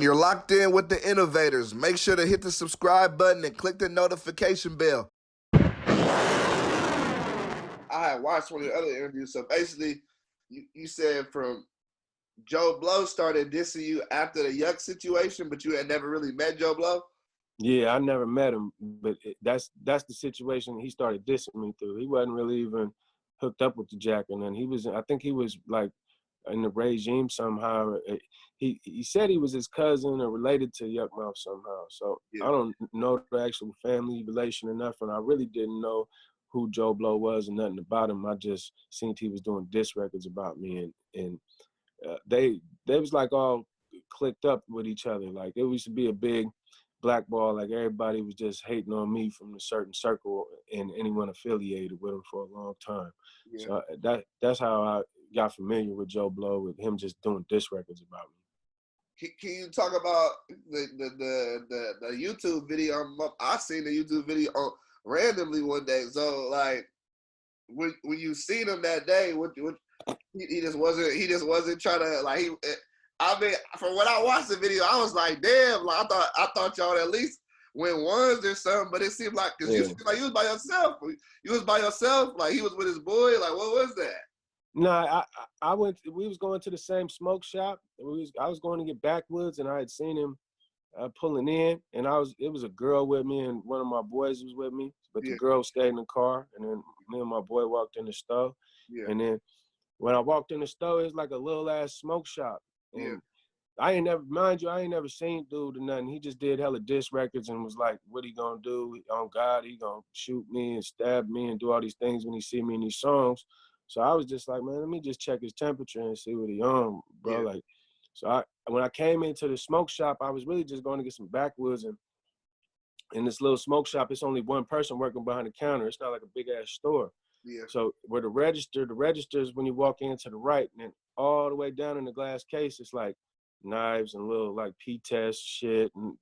You're locked in with the Innovators. Make sure to hit the subscribe button and click the notification bell. I had watched one of the other interviews. So basically, you said from Joe Blow started dissing you after the Yuck situation, but you had never really met Joe Blow? Yeah, I never met him, but that's the situation he started dissing me through. He wasn't really even hooked up with the Jack, and then I think he was like in the regime somehow. He said he was his cousin or related to Yuck Mouth somehow. So yeah. I don't know the actual family relation or nothing. I really didn't know who Joe Blow was and nothing about him. I just seen he was doing diss records about me, and they was like all clicked up with each other. Like it used to be a big blackball, like everybody was just hating on me from a certain circle and anyone affiliated with him for a long time. Yeah. So that's how I got familiar with Joe Blow, with him just doing diss records about me. Can you talk about the YouTube video? I seen the YouTube video randomly one day. So like when you seen him that day, he just wasn't trying to like he. I mean, from when I watched the video, I was like, damn, like I thought y'all at least went ones or something, but it seemed like, because you seemed like you was by yourself. You was by yourself, like he was with his boy, like what was that? No, we was going to the same smoke shop. I was going to get backwoods, and I had seen him pulling in, and it was a girl with me, and one of my boys was with me, but the girl stayed in the car, and then me and my boy walked in the store. Yeah. And then when I walked in the store, it was like a little ass smoke shop. And I ain't never seen dude or nothing. He just did hella diss records and was like, what he gonna do? On God, he gonna shoot me and stab me and do all these things when he see me in these songs. So I was just like, man, let me just check his temperature and see what he on, bro. Yeah. Like, so when I came into the smoke shop, I was really just going to get some backwoods, and in this little smoke shop, it's only one person working behind the counter. It's not like a big ass store. Yeah. So where the registers when you walk in to the right, and then all the way down in the glass case, it's like knives and little like P-test shit and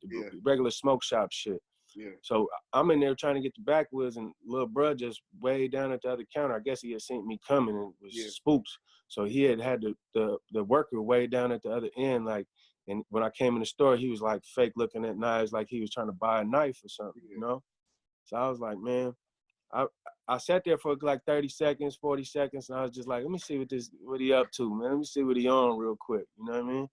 regular smoke shop shit. Yeah. So I'm in there trying to get the backwoods, and little bruh just way down at the other counter. I guess he had seen me coming and was spooks. So he had the worker way down at the other end, like, and when I came in the store, he was like fake looking at knives, like he was trying to buy a knife or something, you know? So I was like, man, I sat there for like 30 seconds, 40 seconds, and I was just like, let me see what he up to, man. Let me see what he on real quick, you know what I mean?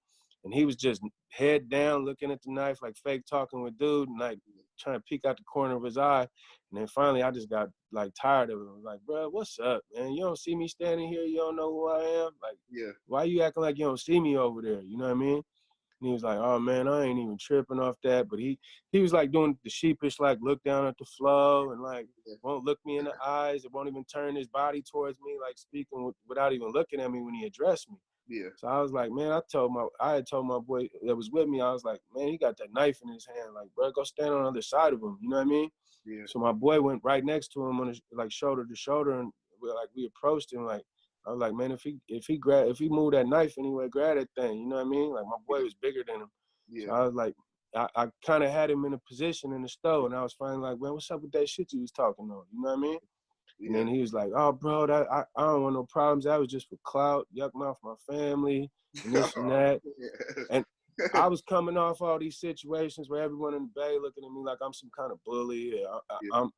And he was just head down looking at the knife, like fake talking with dude, and like trying to peek out the corner of his eye. And then finally I just got like tired of it. I was like, bro, what's up, man? You don't see me standing here, you don't know who I am? Like, why you acting like you don't see me over there? You know what I mean? And he was like, oh man, I ain't even tripping off that. But he was like doing the sheepish, like look down at the flow and like won't look me in the eyes. It won't even turn his body towards me, like speaking without even looking at me when he addressed me. Yeah. So I was like, man, I had told my boy that was with me, I was like, man, he got that knife in his hand. Like, bro, go stand on the other side of him. You know what I mean? Yeah. So my boy went right next to him on his, like shoulder to shoulder, and we approached him. Like, I was like, man, if he moved that knife anyway, grab that thing. You know what I mean? Like my boy was bigger than him. Yeah. So I was like, I kind of had him in a position in the stove, and I was finally like, man, what's up with that shit you was talking on? You know what I mean? Yeah. And then he was like, oh, bro, I don't want no problems. That was just for clout, Yuck Mouth, my family, and this and that. And I was coming off all these situations where everyone in the Bay looking at me like I'm some kind of bully.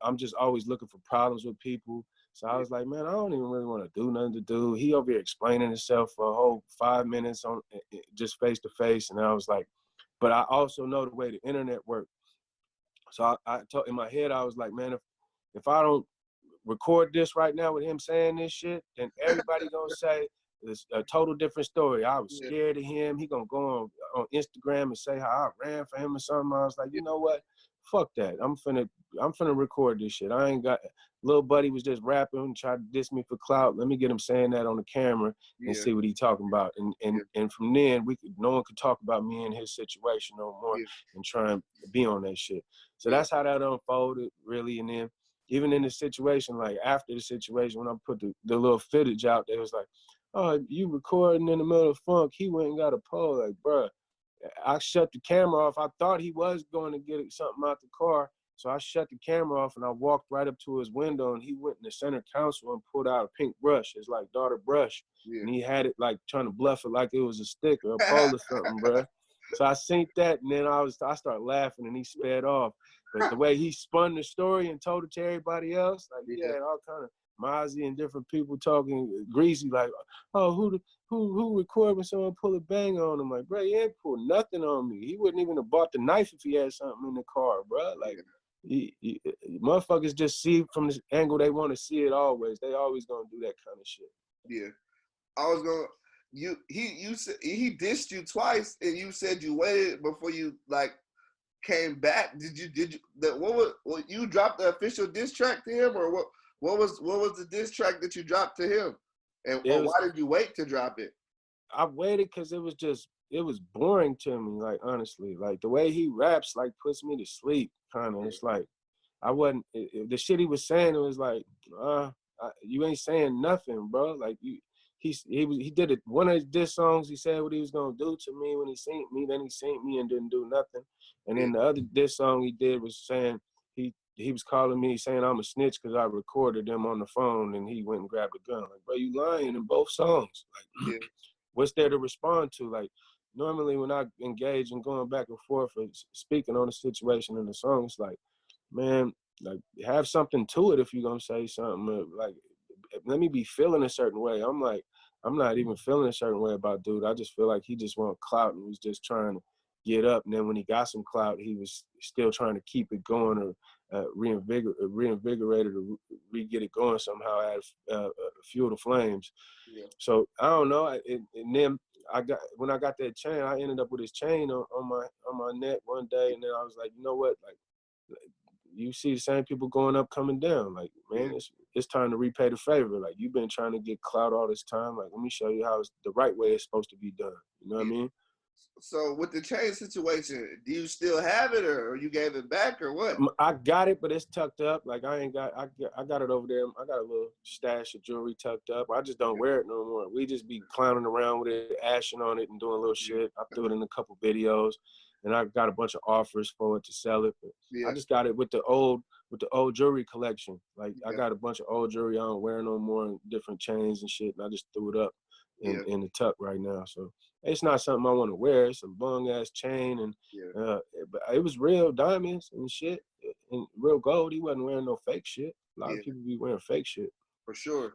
I'm just always looking for problems with people. So I was like, man, I don't even really want to do nothing to do. He over here explaining himself for a whole 5 minutes on just face to face. And I was like, but I also know the way the internet works. So I told, in my head, I was like, man, if I don't record this right now with him saying this shit, then everybody gonna say it's a total different story. I was scared of him. He gonna go on Instagram and say how I ran for him or something. I was like, you know what? Fuck that. I'm finna record this shit. I ain't got, little buddy was just rapping and tried to diss me for clout. Let me get him saying that on the camera and see what he talking about. And from then no one could talk about me and his situation no more and try and be on that shit. So that's how that unfolded really. And then even in the situation, like after the situation, when I put the little footage out, they was like, oh, you recording in the middle of funk. He went and got a pole. Like, bruh, I shut the camera off. I thought he was going to get something out the car. So I shut the camera off and I walked right up to his window, and he went in the center console and pulled out a pink brush, his like daughter brush. Yeah. And he had it like trying to bluff it like it was a stick or a pole or something, bruh. So I seen that, and then I started laughing, and he sped off. But the way he spun the story and told it to everybody else, like he had all kind of Mozzie and different people talking greasy, like, oh, who record when someone pull a bang on him? Like, bro, he ain't pulled nothing on me. He wouldn't even have bought the knife if he had something in the car, bro. Like, motherfuckers just see from the angle they want to see it always. They always gonna do that kind of shit. Yeah. I was gonna you said he dissed you twice and you said you waited before you like came back. Did you what you dropped the official diss track to him, or what was the diss track that you dropped to him? And why did you wait to drop it? I waited because it was boring to me, like honestly. Like the way he raps like puts me to sleep, kind of. It's like I wasn't the shit he was saying, it was like, you ain't saying nothing, bro. Like he did it. One of his diss songs, he said what he was gonna do to me when he seen me, then he seen me and didn't do nothing. And then the other diss song he did was saying he was calling me saying I'm a snitch because I recorded them on the phone, and he went and grabbed a gun. Like, bro, you lying in both songs. Like, what's there to respond to? Like, normally when I engage in going back and forth or speaking on the situation in the song, it's like, man, like have something to it if you're gonna say something. Like, let me be feeling a certain way. I'm like, I'm not even feeling a certain way about dude. I just feel like he just want clout and was just trying to get up. And then when he got some clout, he was still trying to keep it going or reinvigorate it or re-get it going somehow, add fuel the flames. Yeah. So I don't know. And then when I got that chain, I ended up with his chain on my neck one day, and then I was like, you know what, like you see the same people going up, coming down. Like, man, it's time to repay the favor. Like, you've been trying to get clout all this time. Like, let me show you how it's the right way it's supposed to be done. You know what I mean? So with the chain situation, do you still have it, or you gave it back, or what? I got it, but it's tucked up. Like I got it over there. I got a little stash of jewelry tucked up. I just don't wear it no more. We just be clowning around with it, ashing on it and doing little shit. I threw it in a couple videos, and I got a bunch of offers for it to sell it. But I just got it with the old jewelry collection. Like I got a bunch of old jewelry I don't wear no more, and different chains and shit, and I just threw it up in the tuck right now. So it's not something I want to wear. It's a bung ass chain, and but it was real diamonds and shit and real gold. He wasn't wearing no fake shit. A lot of people be wearing fake shit. For sure.